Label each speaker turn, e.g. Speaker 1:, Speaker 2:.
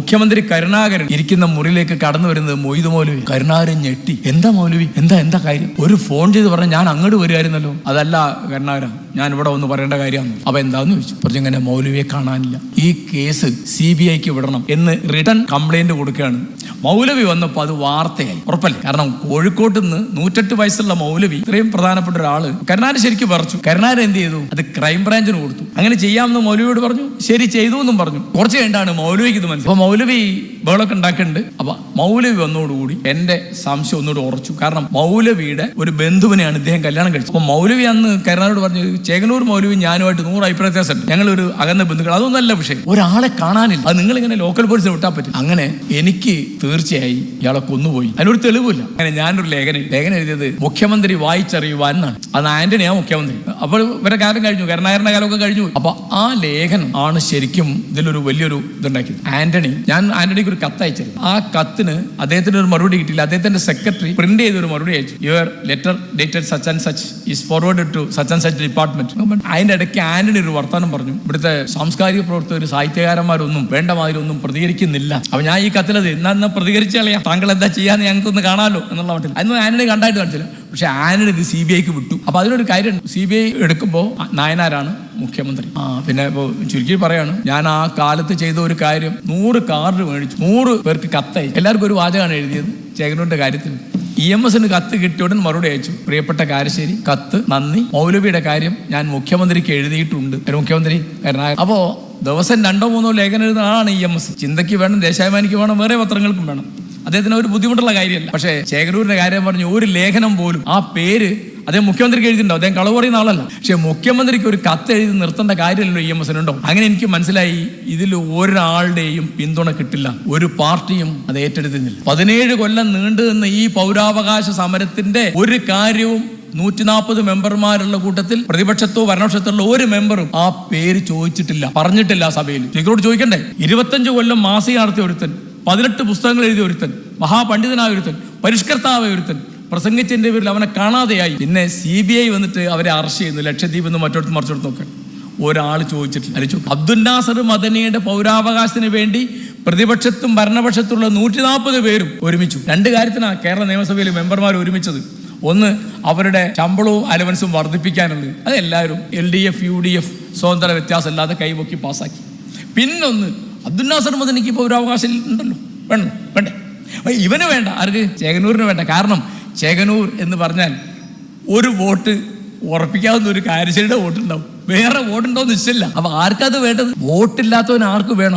Speaker 1: മുഖ്യമന്ത്രി കരുണാകരൻ ഇരിക്കുന്ന മുറിയിലേക്ക് കടന്നു വരുന്നത് മൊയ്തു മൗലവി. കരുണാകരൻ ഞെട്ടി. എന്താ മൗലവി, എന്താ കാര്യം? ഒരു ഫോൺ ചെയ്ത് പറഞ്ഞ ഞാൻ അങ്ങോട്ട് വരുമായിരുന്നല്ലോ. അതല്ല കരുണാകരൻ, ഞാൻ ഇവിടെ ഒന്ന് പറയേണ്ട കാര്യമാണ്. അപ്പൊ എന്താന്ന് ചോദിച്ചു. പറഞ്ഞിങ്ങനെ മൗലവിയെ കാണാനില്ല, ഈ കേസ് CBIക്ക് വിടണം എന്ന് റിട്ടേൺ കംപ്ലൈന്റ് കൊടുക്കുകയാണ്. മൗലവി വന്നപ്പോൾ അത് വാർത്തയായി. ഉറപ്പല്ലേ? കാരണം കോഴിക്കോട്ട് നിന്ന് 108 വയസ്സുള്ള മൗലവി, ഇത്രയും പ്രധാനപ്പെട്ട ഒരാള്, കരുണാകരൻ ശരിക്കും പറിച്ചു. കരുണാകരൻ എന്ത് ചെയ്തു? അത് ക്രൈംബ്രാഞ്ചിന് കൊടുത്തു. അങ്ങനെ ചെയ്യാമെന്ന് മൗലവിയോട് പറഞ്ഞു. ശരി, ചെയ്തു എന്നും പറഞ്ഞു. കുറച്ച് കഴിഞ്ഞാണ് മൗലവിക്ക് ഇത് മനസ്സിലായി. അപ്പൊ മൗലവി ബഹളമൊക്കെ ഉണ്ടാക്കുന്നുണ്ട്. അപ്പൊ മൗലവി വന്നോടുകൂടി എന്റെ സംശയം ഒന്നുകൂടി ഉറച്ചു. കാരണം മൗലവിയുടെ ഒരു ബന്ധുവിനെയാണ് ഇദ്ദേഹം കല്യാണം കഴിച്ചത്. അപ്പൊ മൗലവി അന്ന് കരുണാകരനോട് പറഞ്ഞു, ചേകനൂർ മൗലവി ഞാനുമായിട്ട് 100 അഭിപ്രായ വ്യത്യാസമുണ്ട്, ഞങ്ങളൊരു അകന്ന ബന്ധുക്കൾ, അതൊന്നല്ല വിഷയം, ഒരാളെ കാണാനില്ല, അത് നിങ്ങൾ ഇങ്ങനെ ലോക്കൽ പോലീസിനെ വിട്ടാൽ പറ്റും. അങ്ങനെ എനിക്ക് തീർച്ചയായി ഇയാളെ കൊന്നുപോയി, അതിനൊരു തെളിവില്ല. അങ്ങനെ ഞാനൊരു ലേഖനം എഴുതിയത് മുഖ്യമന്ത്രി വായിച്ചറിയുവാൻ എന്നാണ്. അത് ആന്റണിയാണ് മുഖ്യമന്ത്രി. അപ്പോൾ ഇവരെ കാലം കഴിഞ്ഞു, കരുണാകരന്റെ കാലമൊക്കെ കഴിഞ്ഞു. അപ്പൊ ആ ലേഖനം ആണ് ശരിക്കും ഇതിലൊരു വലിയൊരു ഇതുണ്ടാക്കിയത്. ഞാൻ ആന്റണിക്ക് ഒരു കത്ത് അയച്ചിരുന്നു. ആ കത്തിന് അദ്ദേഹത്തിന് ഒരു മറുപടി കിട്ടിയില്ല. അദ്ദേഹത്തിന്റെ സെക്രട്ടറി പ്രിന്റ് ചെയ്ത് ഒരു മറുപടി അയച്ചു. Your letter dated such and such is forwarded to such and such department. അതിന്റെ ഇടയ്ക്ക് ആന്റണി ഒരു വർത്തമാനം പറഞ്ഞു, ഇവിടുത്തെ സാംസ്കാരിക പ്രവർത്തകർ, സാഹിത്യകാരന്മാരൊന്നും വേണ്ട മാതിരി ഒന്നും പ്രതികരിക്കുന്നില്ല. അപ്പൊ ഞാൻ ഈ കത്തിലത് എന്നാ പ്രതികരിച്ചു കളയാം, താങ്കൾ എന്താ ചെയ്യാന്ന് ഞങ്ങൾക്കൊന്ന് കാണാമല്ലോ എന്നുള്ള മട്ടിൽ. അതൊന്നും ആന്റണി കണ്ടായിട്ട് കാണിച്ചില്ല. പക്ഷെ ആന്റണി ഇത് CBIക്ക് വിട്ടു. അപ്പൊ അതിനൊരു കാര്യം, CBI എടുക്കുമ്പോൾ നായനാരാണ് മുഖ്യമന്ത്രി. പിന്നെ ഇപ്പോൾ ചുരുക്കി പറയാണ്, ഞാൻ ആ കാലത്ത് ചെയ്ത ഒരു കാര്യം, 100 കാർഡ് മേടിച്ചു, 100 പേർക്ക് കത്തയച്ചു. എല്ലാവർക്കും ഒരു വാചകമാണ് എഴുതിയത് ചേകനൂരിന്റെ കാര്യത്തിൽ. EMSന് കത്ത് കിട്ടിയോടെ മറുപടി അയച്ചു, പ്രിയപ്പെട്ട കാരശ്ശേരി, കത്ത് നന്ദി, മൗലവിയുടെ കാര്യം ഞാൻ മുഖ്യമന്ത്രിക്ക് എഴുതിയിട്ടുണ്ട്. മുഖ്യമന്ത്രി കരുണാകരൻ. അപ്പോ ദിവസം 2-3 ലേഖനം എഴുതുന്ന ആളാണ് EMS. ചിന്തയ്ക്ക് വേണം, ദേശാഭിമാനിക്ക് വേണം, വേറെ പത്രങ്ങൾക്കും വേണം. അദ്ദേഹത്തിന് ഒരു ബുദ്ധിമുട്ടുള്ള കാര്യമല്ല. പക്ഷേ ചേകനൂരിന്റെ കാര്യം പറഞ്ഞു, ഒരു ലേഖനം പോലും ആ പേര് അദ്ദേഹം മുഖ്യമന്ത്രിക്ക് എഴുതിയിട്ടുണ്ടോ? അദ്ദേഹം കളവ് പറയുന്ന ആളല്ല. പക്ഷെ മുഖ്യമന്ത്രിക്ക് ഒരു കത്ത് എഴുതി നിർത്തേണ്ട കാര്യമല്ലോ EMSനുണ്ടോ? അങ്ങനെ എനിക്ക് മനസ്സിലായി, ഇതിൽ ഒരാളുടെയും പിന്തുണ കിട്ടില്ല, ഒരു പാർട്ടിയും അത് ഏറ്റെടുത്തിരുന്നില്ല. 17 കൊല്ലം നീണ്ടു നിന്ന ഈ പൗരാവകാശ സമരത്തിന്റെ ഒരു കാര്യവും 140 മെമ്പർമാരുള്ള കൂട്ടത്തിൽ പ്രതിപക്ഷത്തോ ഭരണപക്ഷത്തുള്ള ഒരു മെമ്പറും ആ പേര് ചോദിച്ചിട്ടില്ല, പറഞ്ഞിട്ടില്ല സഭയിൽ. സ്പീക്കറോട് ചോദിക്കണ്ടേ? 25 കൊല്ലം മാസിക നടത്തിയ ഒരുത്തൻ, 18 പുസ്തകങ്ങൾ എഴുതിയ ഒരുത്തൻ, മഹാപണ്ഡിതനായ ഒരുത്തൻ, പരിഷ്കർത്താവായ ഒരുത്തൻ, പ്രസംഗിച്ചതിന്റെ പേരിൽ അവനെ കാണാതെയായി. പിന്നെ CBI വന്നിട്ട് അവരെ അറസ്റ്റ് ചെയ്യുന്നു, ലക്ഷദ്വീപ് നിന്ന് മറ്റോടത്ത് മറിച്ചോടത്തൊക്കെ. ഒരാൾ ചോദിച്ചിട്ടില്ല. അബ്ദുൽ നാസർ മദനിയുടെ പൗരാവകാശത്തിന് വേണ്ടി പ്രതിപക്ഷത്തും ഭരണപക്ഷത്തുള്ള 140 പേരും ഒരുമിച്ചു. 2 കാര്യത്തിനാണ് കേരള നിയമസഭയിൽ മെമ്പർമാർ ഒരുമിച്ചത്. ഒന്ന്, അവരുടെ ശമ്പളവും അലവൻസും വർദ്ധിപ്പിക്കാനുള്ളത്. അതെല്ലാവരും LDF UDF സ്വതന്ത്ര വ്യത്യാസമില്ലാതെ കൈപൊക്കി പാസ്സാക്കി. പിന്നൊന്ന്, അബ്ദുൽ നാസർ മദനിക്ക് പൗരാവകാശം ഉണ്ടല്ലോ, വേണ്ടേ? ഇവന് വേണ്ട, ആർക്ക്? ചേകനൂരിന് വേണ്ട. കാരണം ചേകനൂർ എന്ന് പറഞ്ഞാൽ ഒരു വോട്ട് ഉറപ്പിക്കാവുന്ന ഒരു കാരശ്ശേരിയുടെ വോട്ടുണ്ടാവും, വേറെ വോട്ടുണ്ടോ എന്ന് നിശ്ചയില്ല. അപ്പൊ ആർക്കത് വേണ്ടത്? വോട്ടില്ലാത്തവന് ആർക്ക് വേണം?